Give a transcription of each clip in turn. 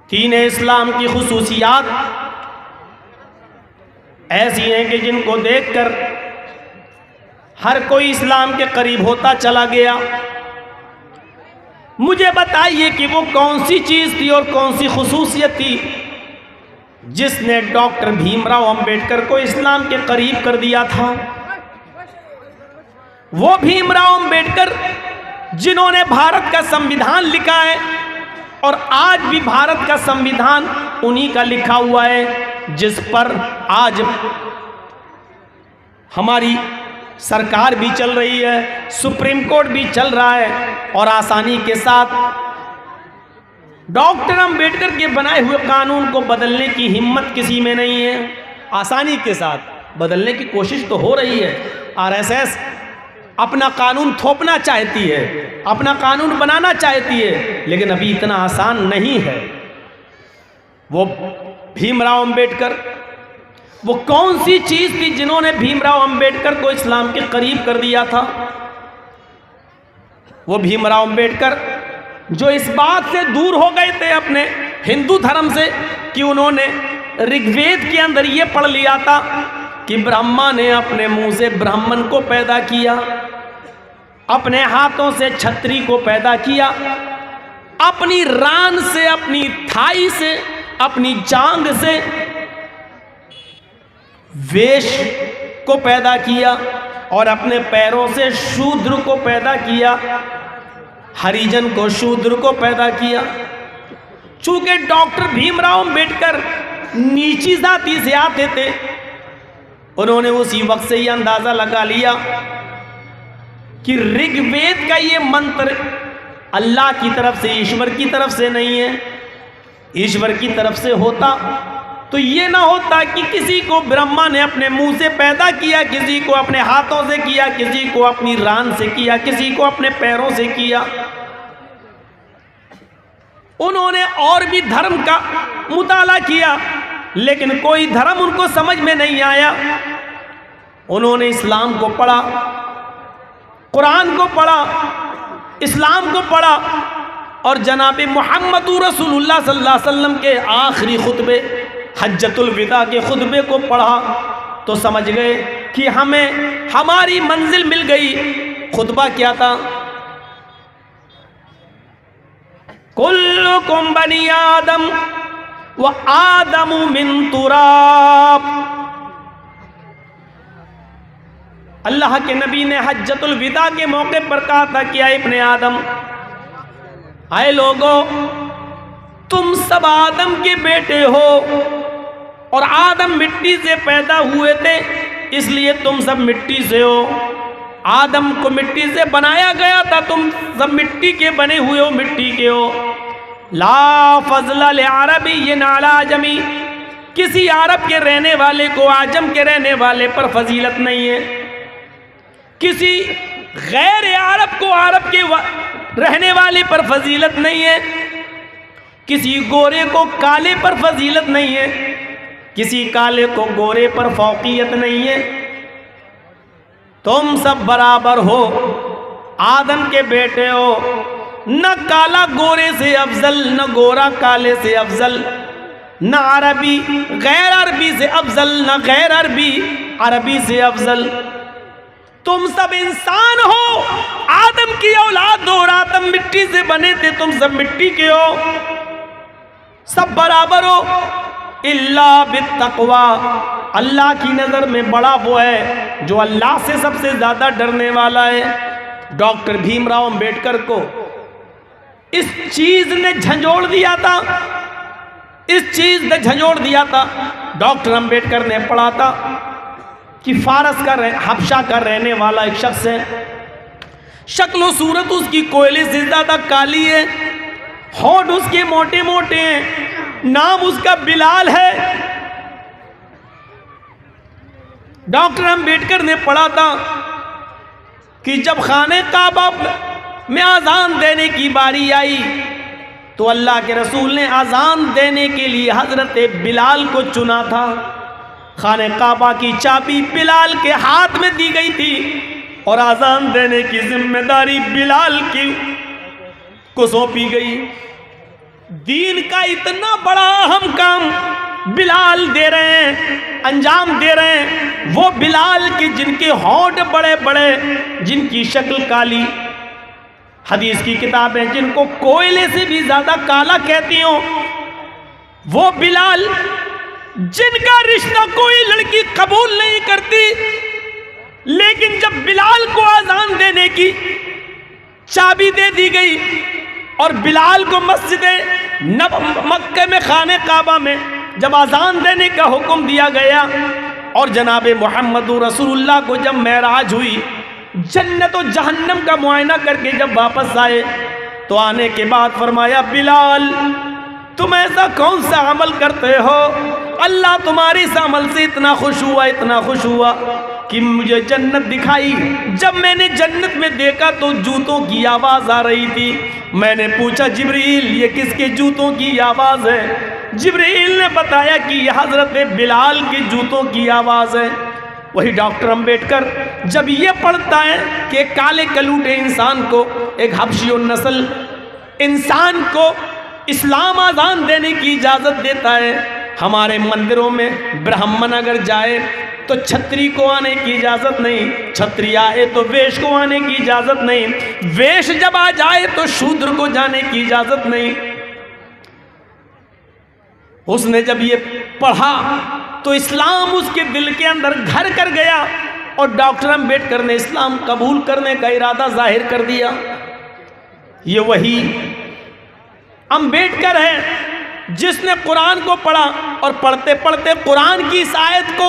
दीन इस्लाम की खुसूसियात ऐसी हैं कि जिनको देखकर हर कोई इस्लाम के करीब होता चला गया। मुझे बताइए कि वो कौन सी चीज़ थी और कौन सी खुसूसियत थी जिसने डॉक्टर भीमराव अंबेडकर को इस्लाम के करीब कर दिया था। वो भीमराव अंबेडकर जिन्होंने भारत का संविधान लिखा है और आज भी भारत का संविधान उन्हीं का लिखा हुआ है, जिस पर आज हमारी सरकार भी चल रही है, सुप्रीम कोर्ट भी चल रहा है। और आसानी के साथ डॉक्टर अंबेडकर के बनाए हुए कानून को बदलने की हिम्मत किसी में नहीं है। आसानी के साथ बदलने की कोशिश तो हो रही है। आरएसएस अपना कानून थोपना चाहती है, अपना कानून बनाना चाहती है, लेकिन अभी इतना आसान नहीं है। वो भीमराव अंबेडकर, वो कौन सी चीज़ थी जिन्होंने भीमराव अंबेडकर को इस्लाम के करीब कर दिया था? वो भीमराव अंबेडकर जो इस बात से दूर हो गए थे अपने हिंदू धर्म से कि उन्होंने ऋग्वेद के अंदर ये पढ़ लिया था कि ब्रह्मा ने अपने मुंह से ब्राह्मण को पैदा किया, अपने हाथों से छत्री को पैदा किया, अपनी रान से, अपनी थाई से, अपनी जांग से वेश्य को पैदा किया और अपने पैरों से शूद्र को पैदा किया, हरिजन को शूद्र को पैदा किया। चूंकि डॉक्टर भीमराव अंबेडकर नीची जाति से आते थे, उन्होंने उसी वक्त से यह अंदाजा लगा लिया कि ऋग्वेद का ये मंत्र अल्लाह की तरफ से, ईश्वर की तरफ से नहीं है। ईश्वर की तरफ से होता तो ये ना होता कि किसी को ब्रह्मा ने अपने मुंह से पैदा किया, किसी को अपने हाथों से किया, किसी को अपनी रान से किया, किसी को अपने पैरों से किया। उन्होंने और भी धर्म का मुताला किया, लेकिन कोई धर्म उनको समझ में नहीं आया। उन्होंने इस्लाम को पढ़ा, कुरान को पढ़ा, इस्लाम को पढ़ा और जनाब मोहम्मद रसूलुल्लाह सल्लल्लाहु अलैहि वसल्लम के आखिरी खुतबे हज्जतुल विदा के खुतबे को पढ़ा तो समझ गए कि हमें हमारी मंजिल मिल गई। खुतबा क्या था? कुल्लुकुम बनी आदम व आदमु मिन तुराब। अल्लाह के नबी ने हज्जतुल विदा के मौके पर कहा था कि आए इब्ने आदम, आए लोगों, तुम सब आदम के बेटे हो और आदम मिट्टी से पैदा हुए थे, इसलिए तुम सब मिट्टी से हो। आदम को मिट्टी से बनाया गया था, तुम सब मिट्टी के बने हुए हो, मिट्टी के हो। ला फज़ला ले अरबी नाला आजमी, किसी अरब के रहने वाले को आजम के रहने वाले पर फजीलत नहीं है। किसी गैर अरब को अरब के रहने वाले पर फजीलत नहीं है। किसी गोरे को काले पर फजीलत नहीं है, किसी काले को गोरे पर फौकियत नहीं है। तुम सब बराबर हो, आदम के बेटे हो। न काला गोरे से अफजल, न गोरा काले से अफजल, न अरबी गैर अरबी से अफजल, न गैर अरबी अरबी से अफजल। तुम सब इंसान हो, आदम की औलाद हो और आदम मिट्टी से बने थे, तुम सब मिट्टी के हो, सब बराबर हो। इल्ला बित्तक़वा, अल्लाह की नज़र में बड़ा वो है जो अल्लाह से सबसे ज़्यादा डरने वाला है। डॉक्टर भीमराव अंबेडकर को इस चीज़ ने झंझोड़ दिया था, इस चीज़ ने झंझोड़ दिया था। डॉक्टर अंबेडकर ने पढ़ा था कि फारस का हबशा का रहने वाला एक शख्स है, शक्ल सूरत उसकी कोयले से ज़्यादा काली है, होंठ उसके मोटे मोटे हैं, नाम उसका बिलाल है। डॉक्टर अंबेडकर ने पढ़ा था कि जब खाने काबा में आज़ान देने की बारी आई तो अल्लाह के रसूल ने आज़ान देने के लिए हज़रत बिलाल को चुना था। खाने काबा की चाबी बिलाल के हाथ में दी गई थी और आज़ान देने की जिम्मेदारी बिलाल की को सौंपी गई। दीन का इतना बड़ा अहम काम बिलाल दे रहे हैं, अंजाम दे रहे हैं। वो बिलाल के जिनके होंठ बड़े बड़े, जिनकी शक्ल काली, हदीस की किताबें जिनको कोयले से भी ज्यादा काला कहती हो, वो बिलाल जिनका रिश्ता कोई लड़की कबूल नहीं करती, लेकिन जब बिलाल को आजान देने की चाबी दे दी गई और बिलाल को मस्जिद मक्के में खाने काबा में जब आजान देने का हुक्म दिया गया और जनाब मोहम्मद रसूलुल्लाह को जब मेराज हुई, जन्नत और जहन्नम का मुआयना करके जब वापस आए, तो आने के बाद फरमाया, बिलाल तुम ऐसा कौन सा अमल करते हो, अल्लाह तुम्हारे इस अमल से इतना खुश हुआ, इतना खुश हुआ कि मुझे जन्नत दिखाई। जब मैंने जन्नत में देखा तो जूतों की आवाज़ आ रही थी। मैंने पूछा, जिब्रील ये किसके जूतों की आवाज़ है? जिब्रील ने बताया कि यह हज़रत बिलाल के जूतों की आवाज़ है। वही डॉक्टर अंबेडकर जब ये पढ़ता है कि काले कलूटे इंसान को, एक हबशी नस्ल इंसान को इस्लाम आज़ान देने की इजाज़त देता है। हमारे मंदिरों में ब्राह्मण अगर जाए तो छत्री को आने की इजाज़त नहीं, छत्री आए तो वेश को आने की इजाज़त नहीं, वेश जब आ जाए तो शूद्र को जाने की इजाज़त नहीं। उसने जब ये पढ़ा तो इस्लाम उसके दिल के अंदर घर कर गया और डॉक्टर अंबेडकर ने इस्लाम कबूल करने का इरादा जाहिर कर दिया। ये वही अंबेडकर है जिसने कुरान को पढ़ा और पढ़ते पढ़ते कुरान की इस आयत को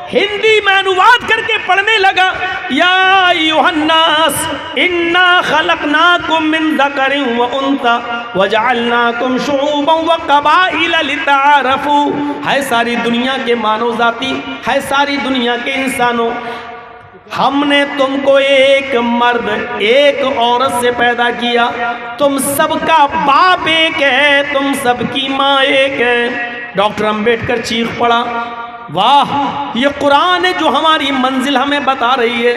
हिंदी में अनुवाद करके पढ़ने लगा, या अय्युहन्नास इन्ना खलकनाकुम मिन ज़करिन व उन्सा वजअलनाकुम शुऊबन व क़बाइला लितआरफू। है सारी दुनिया के मानव जाति, है सारी दुनिया के इंसानों, हमने तुमको एक मर्द एक औरत से पैदा किया, तुम सबका बाप एक है, तुम सबकी माँ एक है। डॉक्टर अंबेडकर चीख पड़ा, वाह ये कुरान है जो हमारी मंजिल हमें बता रही है,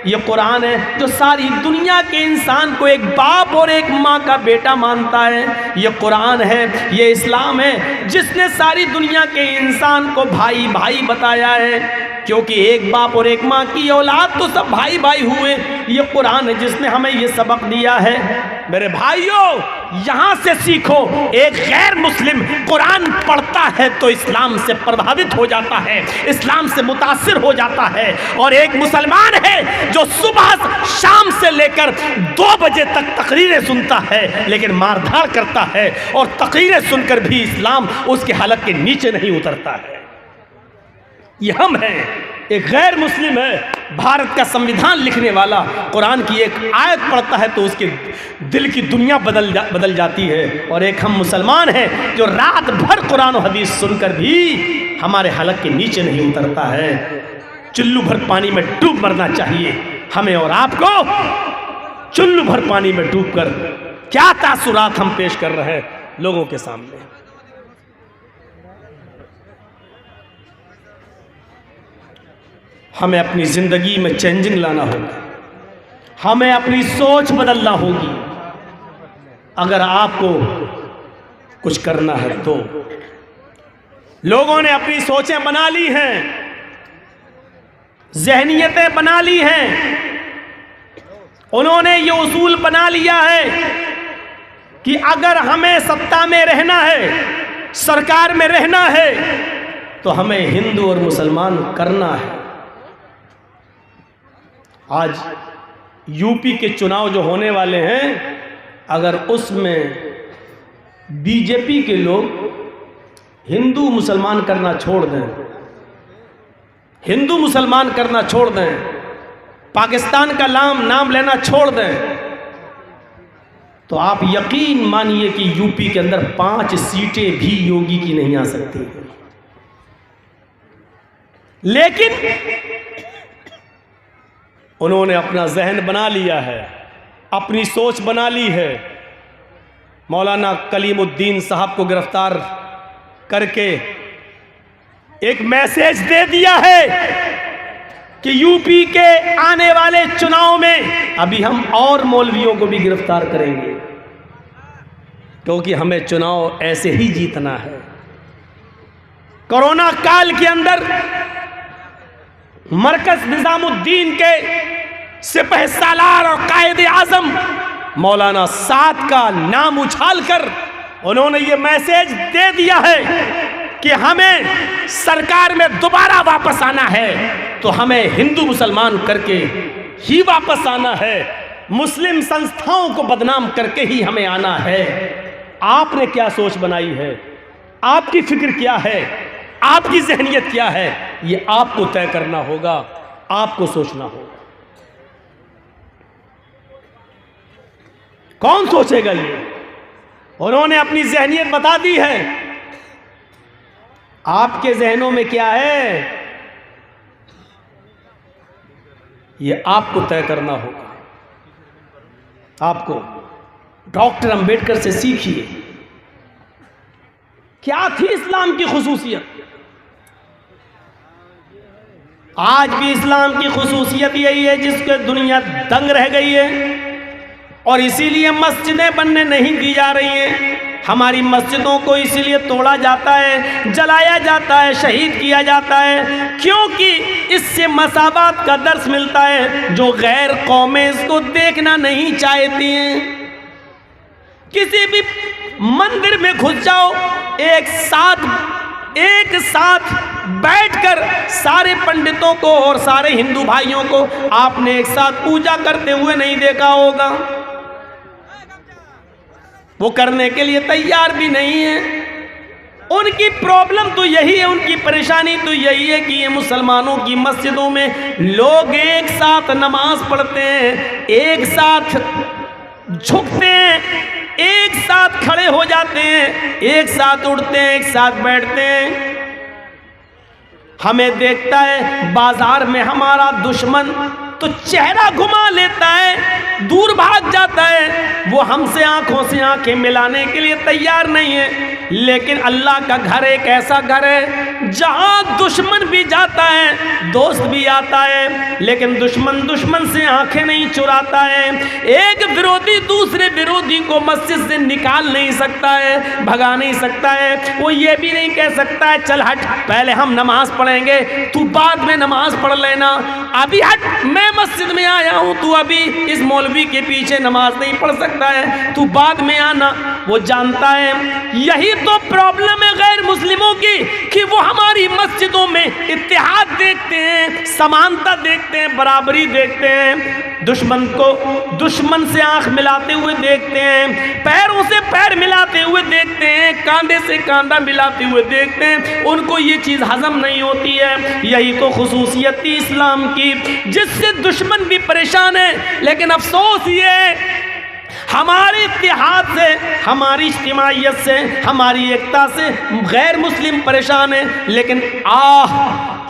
ये कुरान है जो सारी दुनिया के इंसान को एक बाप और एक माँ का बेटा मानता है, ये कुरान है, ये इस्लाम है जिसने सारी दुनिया के इंसान को भाई भाई बताया है, क्योंकि एक बाप और एक माँ की औलाद तो सब भाई भाई हुए। ये कुरान है जिसने हमें ये सबक दिया है। मेरे भाइयों, यहाँ से सीखो, एक गैर मुस्लिम कुरान पढ़ता है तो इस्लाम से प्रभावित हो जाता है, इस्लाम से मुतासिर हो जाता है, और एक मुसलमान है जो सुबह शाम से लेकर 2 बजे तक तकरीरें सुनता है लेकिन मारधाड़ करता है, और तकरीरें सुनकर भी इस्लाम उसके हलक के नीचे नहीं उतरता है। ये हम हैं, एक गैर मुस्लिम है, भारत का संविधान लिखने वाला कुरान की एक आयत पढ़ता है तो उसके दिल की दुनिया बदल जाती है, और एक हम मुसलमान हैं जो रात भर कुरान और हदीस सुनकर भी हमारे हलक के नीचे नहीं उतरता है। चुल्लू भर पानी में डूब मरना चाहिए हमें और आपको। चुल्लू भर पानी में डूबकर क्या तासुरात हम पेश कर रहे हैं लोगों के सामने। हमें अपनी ज़िंदगी में चेंजिंग लाना होगा, हमें अपनी सोच बदलना होगी अगर आपको कुछ करना है तो। लोगों ने अपनी सोचें बना ली हैं, ज़हनियतें बना ली हैं, उन्होंने ये उसूल बना लिया है कि अगर हमें सत्ता में रहना है, सरकार में रहना है, तो हमें हिंदू और मुसलमान करना है। आज यूपी के चुनाव जो होने वाले हैं, अगर उसमें बीजेपी के लोग हिंदू मुसलमान करना छोड़ दें, हिंदू मुसलमान करना छोड़ दें, पाकिस्तान का नाम लेना छोड़ दें, तो आप यकीन मानिए कि यूपी के अंदर 5 सीटें भी योगी की नहीं आ सकती। लेकिन उन्होंने अपना जहन बना लिया है, अपनी सोच बना ली है। मौलाना कलीमुद्दीन साहब को गिरफ्तार करके एक मैसेज दे दिया है कि यूपी के आने वाले चुनाव में अभी हम और मौलवियों को भी गिरफ्तार करेंगे। क्योंकि हमें चुनाव ऐसे ही जीतना है। कोरोना काल के अंदर मरकज निजामुद्दीन के सिपहसालार और कायदे आजम मौलाना साद का नाम उछालकर उन्होंने ये मैसेज दे दिया है कि हमें सरकार में दोबारा वापस आना है, तो हमें हिंदू मुसलमान करके ही वापस आना है, मुस्लिम संस्थाओं को बदनाम करके ही हमें आना है। आपने क्या सोच बनाई है, आपकी फिक्र क्या है, आपकी जहनियत क्या है, ये आपको तय करना होगा, आपको सोचना होगा। कौन सोचेगा ये? उन्होंने अपनी जहनियत बता दी है। आपके जहनों में क्या है, ये आपको तय करना होगा। आपको डॉक्टर अंबेडकर से सीखिए, क्या थी इस्लाम की खुसूसियत। आज भी इस्लाम की खुसूसियत यही है जिसके दुनिया दंग रह गई है, और इसीलिए मस्जिदें बनने नहीं दी जा रही हैं। हमारी मस्जिदों को इसीलिए तोड़ा जाता है, जलाया जाता है, शहीद किया जाता है, क्योंकि इससे मसावात का दर्स मिलता है जो गैर कौमें इसको देखना नहीं चाहती हैं। किसी भी मंदिर में घुस जाओ, एक साथ बैठकर सारे पंडितों को और सारे हिंदू भाइयों को आपने एक साथ पूजा करते हुए नहीं देखा होगा। वो करने के लिए तैयार भी नहीं है। उनकी प्रॉब्लम तो यही है, उनकी परेशानी तो यही है कि ये मुसलमानों की मस्जिदों में लोग एक साथ नमाज पढ़ते हैं, एक साथ झुकते हैं, एक साथ खड़े हो जाते हैं, एक साथ उठते हैं, एक साथ बैठते हैं। हमें देखता है बाजार में हमारा दुश्मन तो चेहरा घुमा लेता है, दूर भाग जाता है, वो हमसे आंखों से आंखें मिलाने के लिए तैयार नहीं है। लेकिन अल्लाह का घर एक ऐसा घर है जहां दुश्मन भी जाता है, दोस्त भी आता है, लेकिन दुश्मन से आंखें नहीं चुराता है। एक विरोधी दूसरे विरोधी को मस्जिद से निकाल नहीं सकता है, भगा नहीं सकता है। वो ये भी नहीं कह सकता है चल हट, पहले हम नमाज पढ़ेंगे, तू बाद में नमाज पढ़ लेना, अभी हट, मैं मस्जिद में आया हूं, तू अभी इस मौलवी के पीछे नमाज नहीं पढ़ सकता है, तू बाद में आना। वो जानता है यही तो प्रॉब्लम है गैर मुस्लिमों की, कि वो हमारी मस्जिदों में इत्तेहाद देखते हैं, समानता देखते हैं, बराबरी देखते हैं, दुश्मन को दुश्मन से आंख मिलाते हुए देखते हैं, पैरों से पैर मिलाते हुए देखते हैं, कांधे से कांधा मिलाते हुए देखते हैं। उनको ये चीज़ हजम नहीं होती है। यही तो खुसूसियत थी इस्लाम की, जिससे दुश्मन भी परेशान है। लेकिन अफसोस ये हमारे इत्तेहाद से, हमारी इज्तिमाइयत से, हमारी एकता से गैर मुस्लिम परेशान है। लेकिन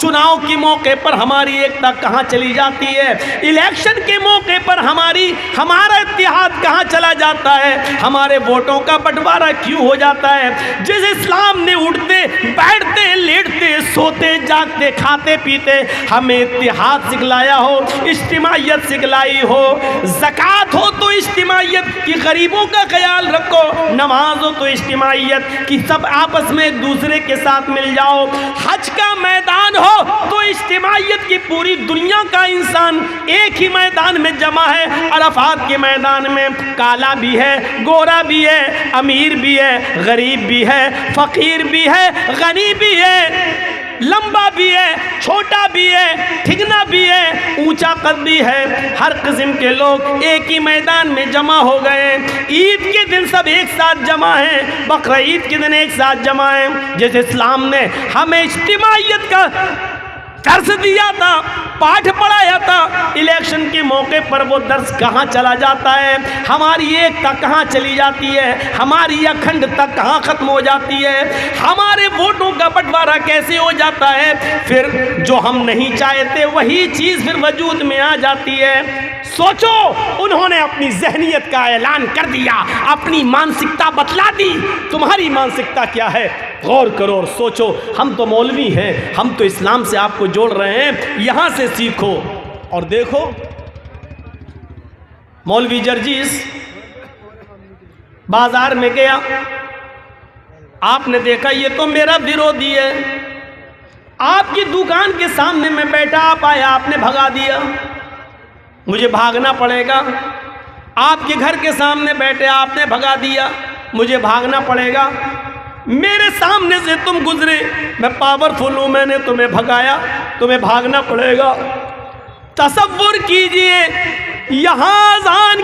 चुनाव के मौके पर हमारी एकता कहाँ चली जाती है, इलेक्शन के मौके पर हमारा इत्तेहाद कहाँ चला जाता है, हमारे वोटों का बंटवारा क्यों हो जाता है। जिस इस्लाम ने उठते बैठते लेटते सोते जागते खाते पीते हमें इत्तेहाद सिखलाया हो, इज्तिमाइयत सिखलाई हो, ज़कात हो तो इज्तिमाइयत कि गरीबों का ख्याल रखो, नमाज हो तो इज्तिमाइयत कि सब आपस में एक दूसरे के साथ मिल जाओ, हज का मैदान हो तो इज्तिमाइयत की पूरी दुनिया का इंसान एक ही मैदान में जमा है। अरफात के मैदान में काला भी है, गोरा भी है, अमीर भी है, गरीब भी है, फकीर भी है, गनी भी है, लंबा भी है, छोटा भी है, ठिगना भी है, ऊंचा कद भी है। हर किस्म के लोग एक ही मैदान में जमा हो गए। ईद के दिन सब एक साथ जमा हैं, बकरा ईद के दिन एक साथ जमा हैं। जैसे इस्लाम ने हमें इज्तिमाइयत का दर्स दिया था, पाठ पढ़ाया था, इलेक्शन के मौके पर वो दर्स कहाँ चला जाता है, हमारी एकता कहाँ चली जाती है, हमारी अखंडता कहाँ खत्म हो जाती है, हमारे वोटों का बंटवारा कैसे हो जाता है। फिर जो हम नहीं चाहते वही चीज़ फिर वजूद में आ जाती है। सोचो, उन्होंने अपनी जहनियत का ऐलान कर दिया, अपनी मानसिकता बतला दी। तुम्हारी मानसिकता क्या है, गौर करो और सोचो। हम तो मौलवी हैं, हम तो इस्लाम से आपको जोड़ रहे हैं, यहाँ से सीखो और देखो। मौलवी जर्जीस बाजार में गया, आपने देखा ये तो मेरा विरोधी है, आपकी दुकान के सामने मैं बैठा, आप आया, आपने भगा दिया, मुझे भागना पड़ेगा। आपके घर के सामने बैठे, आपने भगा दिया, मुझे भागना पड़ेगा। मेरे सामने से तुम गुजरे, मैं पावरफुल हूं, मैंने तुम्हें भगाया, तुम्हें भागना पड़ेगा। तसव्वुर कीजिए, यहां अज़ान